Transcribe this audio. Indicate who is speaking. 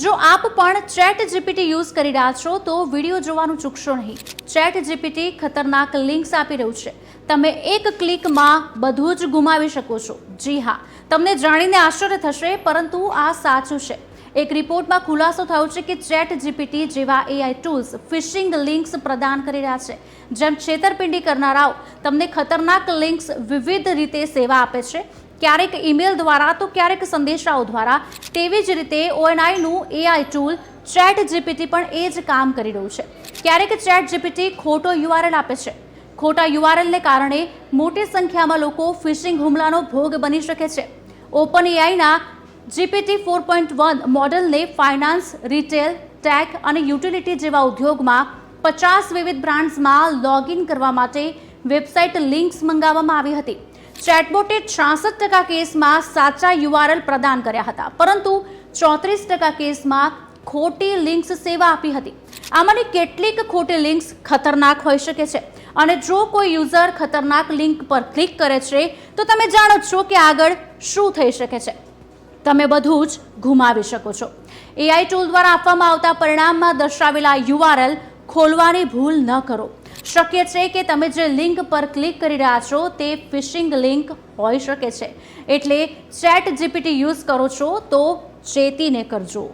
Speaker 1: જો આપ પણ ચેટ જીપીટી યુઝ કરી રહ્યા છો તો વિડીયો જોવાનું ચૂકશો નહીં. ચેટ જીપીટી ખતરનાક લિંક્સ આપી રહ્યું છે. તમે એક ક્લિકમાં બધું જ ગુમાવી શકો છો. જી હા, તમને જાણીને આશ્ચર્ય થશે, પરંતુ આ સાચું છે. એક રિપોર્ટમાં ખુલાસો થયો છે કે ચેટ જીપીટી જેવા એઆઈ ટૂલ્સ ફિશિંગ લિંક્સ પ્રદાન કરી રહ્યા છે. જેમ છેતરપિંડી કરનારાઓ તમને ખતરનાક લિંક્સ વિવિધ રીતે સેવા આપે છે, ક્યારેક ઈમેલ દ્વારા તો ક્યારેક સંદેશાઓ દ્વારા. તેવી જ રીતે ONIનું એઆઈ ટૂલ ચેટ જીપીટી પણ એ જ કામ કરી રહ્યું છે. ક્યારેક ચેટ જીપીટી ખોટો URL આપે છે. ખોટા URLને કારણે મોટી સંખ્યામાં લોકો ફિશિંગ હુમલાનો ભોગ બની શકે છે. OpenAIના GPT 4.1 મોડેલને ફાઇનાન્સ, રિટેલ, ટેક અને યુટિલિટી જેવા ઉદ્યોગમાં 50 વિવિધ બ્રાન્ડ્સમાં લોગિન કરવા માટે વેબસાઇટ લિંક્સ મંગાવવામાં આવી હતી. ચેટબોટે 66% કેસમાં સાચા URL પ્રદાન કર્યા હતા, પરંતુ 34% કેસમાં ખોટી લિંક્સ સેવા આપી હતી. આમાંની કેટલીક ખોટી લિંક્સ ખતરનાક હોઈ શકે છે, અને જો કોઈ યુઝર ખતરનાક લિંક પર ક્લિક કરે છે તો તમે જાણો છો કે આગળ શું થઈ શકે છે. તમે બધું જ ગુમાવી શકો છો. એઆઈ ટૂલ દ્વારા આપવામાં આવતા પરિણામમાં દર્શાવેલા URL ખોલવાની ભૂલ ન કરો. શક્ય છે કે તમે જે લિંક પર ક્લિક કરી રહ્યા છો તે ફિશિંગ લિંક હોઈ શકે છે. એટલે ચેટ જીપીટી યુઝ કરો છો તો ચેતીને કરજો.